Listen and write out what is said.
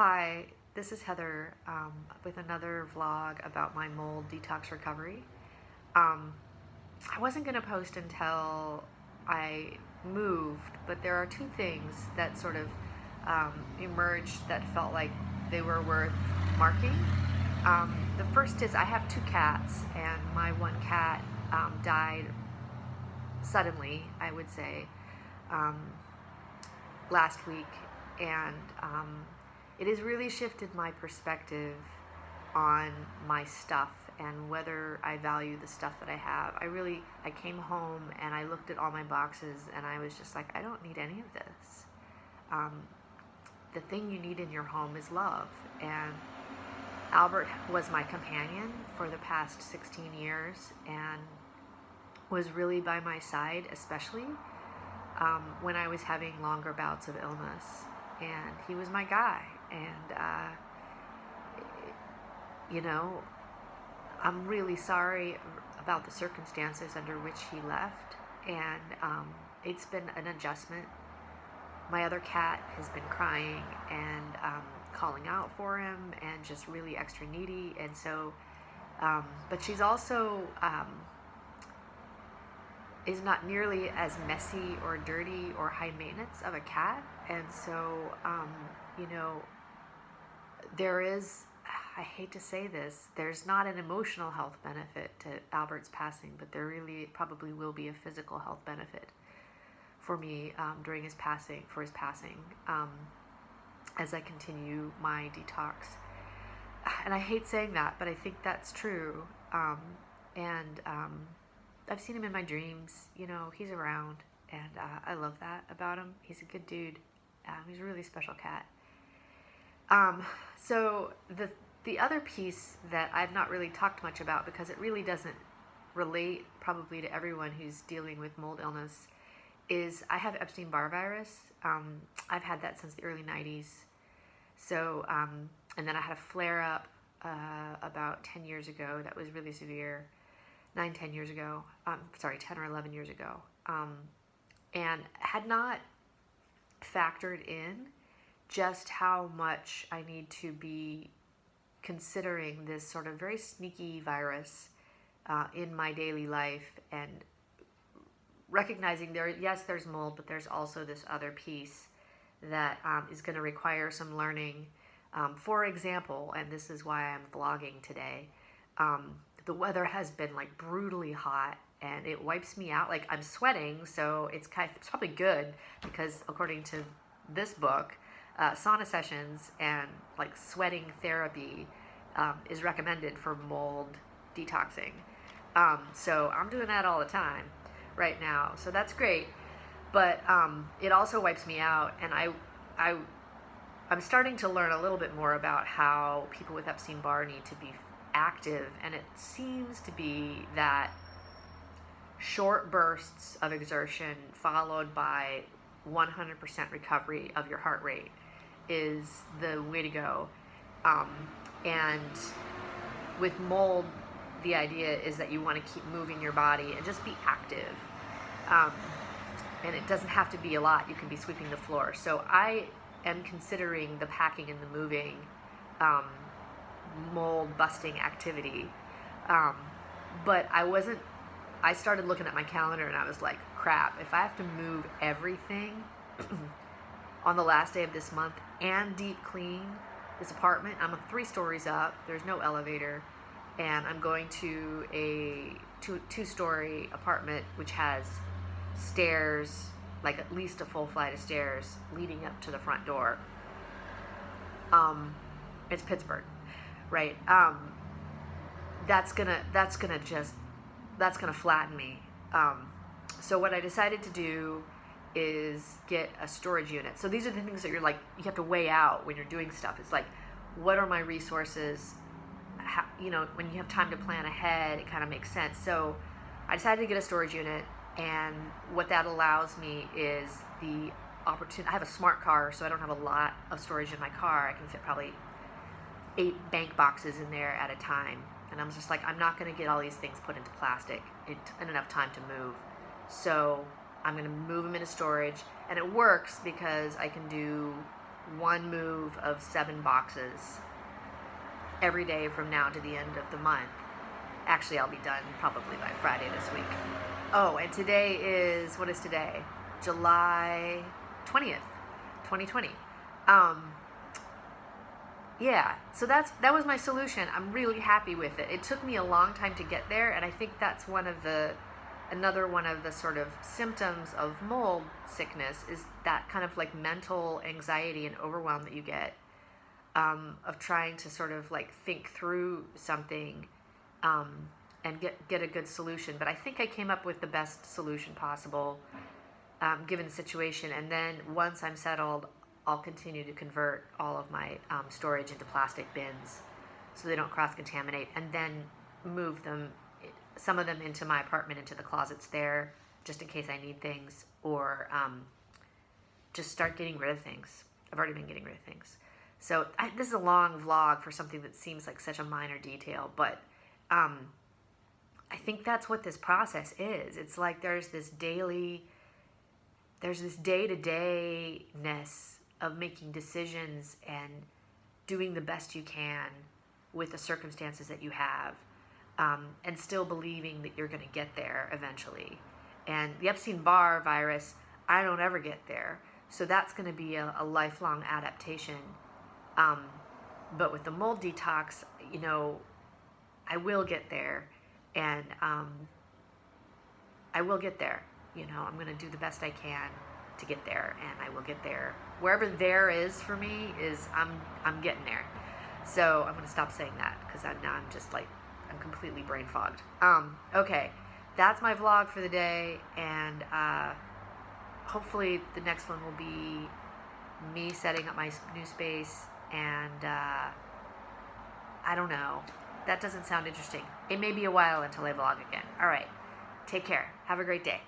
Hi, this is Heather with another vlog about my mold detox recovery. Um, I wasn't going to post until I moved, but there are two things that sort of emerged that felt like they were worth marking. The first is I have two cats, and my one cat died suddenly, I would say, um, last week, and it has really shifted my perspective on my stuff and whether I value the stuff that I have. I came home and I looked at all my boxes and I was just like, I don't need any of this. The thing you need in your home is love, and Albert was my companion for the past 16 years and was really by my side, especially when I was having longer bouts of illness. And he was my guy. And, I'm really sorry about the circumstances under which he left. And it's been an adjustment. My other cat has been crying and calling out for him and just really extra needy. And so, but she's also is not nearly as messy or dirty or high maintenance of a cat. And so, there is, I hate to say this, there's not an emotional health benefit to Albert's passing, but there really probably will be a physical health benefit for me during his passing, as I continue my detox. And I hate saying that, but I think that's true. I've seen him in my dreams. He's around, and I love that about him. He's a good dude. He's a really special cat. So the other piece that I've not really talked much about, because it really doesn't relate probably to everyone who's dealing with mold illness, is I have Epstein-Barr virus. I've had that since the early 90s. So, and then I had a flare-up about 10 years ago that was really severe. 10 years ago, 10 or 11 years ago, and had not factored in just how much I need to be considering this sort of very sneaky virus in my daily life, and recognizing there's mold, but there's also this other piece that is going to require some learning. For example, and this is why I'm vlogging today, the weather has been like brutally hot, and it wipes me out. Like, I'm sweating, so it's probably good, because according to this book, sauna sessions and like sweating therapy is recommended for mold detoxing. So I'm doing that all the time right now, so that's great. But it also wipes me out, and I'm starting to learn a little bit more about how people with Epstein-Barr need to be active, and it seems to be that short bursts of exertion followed by 100% recovery of your heart rate is the way to go. And with mold, the idea is that you want to keep moving your body and just be active. And it doesn't have to be a lot. You can be sweeping the floor. So I am considering the packing and the moving mold busting activity, but I started looking at my calendar and I was like, crap, if I have to move everything on the last day of this month and deep clean this apartment. I'm 3 stories up, there's no elevator, and I'm going to a two-story apartment which has stairs, like at least a full flight of stairs leading up to the front door. It's Pittsburgh, right? That's gonna flatten me. So what I decided to do is get a storage unit. So these are the things that you have to weigh out when you're doing stuff. It's like, what are my resources? When you have time to plan ahead, it kind of makes sense. So I decided to get a storage unit, and what that allows me is the opportunity. I have a smart car, so I don't have a lot of storage in my car. I can fit probably 8 bank boxes in there at a time. And I'm just like, I'm not going to get all these things put into plastic in enough time to move. So I'm going to move them into storage. And it works because I can do one move of 7 boxes every day from now to the end of the month. Actually, I'll be done probably by Friday this week. Oh, and today is, what is today? July 20th, 2020. Yeah, so that was my solution. I'm really happy with it. It took me a long time to get there, and I think that's another one of the sort of symptoms of mold sickness is that kind of like mental anxiety and overwhelm that you get of trying to sort of like think through something and get a good solution. But I think I came up with the best solution possible given the situation. And then once I'm settled, I'll continue to convert all of my storage into plastic bins so they don't cross-contaminate, and then move them, some of them into my apartment, into the closets there, just in case I need things, or just start getting rid of things. I've already been getting rid of things. So this is a long vlog for something that seems like such a minor detail, but I think that's what this process is. It's like there's this day-to-day-ness of making decisions and doing the best you can with the circumstances that you have, and still believing that you're going to get there eventually. And the Epstein-Barr virus, I don't ever get there. So that's going to be a lifelong adaptation. But with the mold detox, you know, I will get there, and I will get there. You know, I'm going to do the best I can to get there, and I will get there. Wherever there is for me is I'm getting there. So I'm going to stop saying that because I'm just like, I'm completely brain fogged. Okay, that's my vlog for the day, and hopefully the next one will be me setting up my new space, and I don't know. That doesn't sound interesting. It may be a while until I vlog again. All right, take care. Have a great day.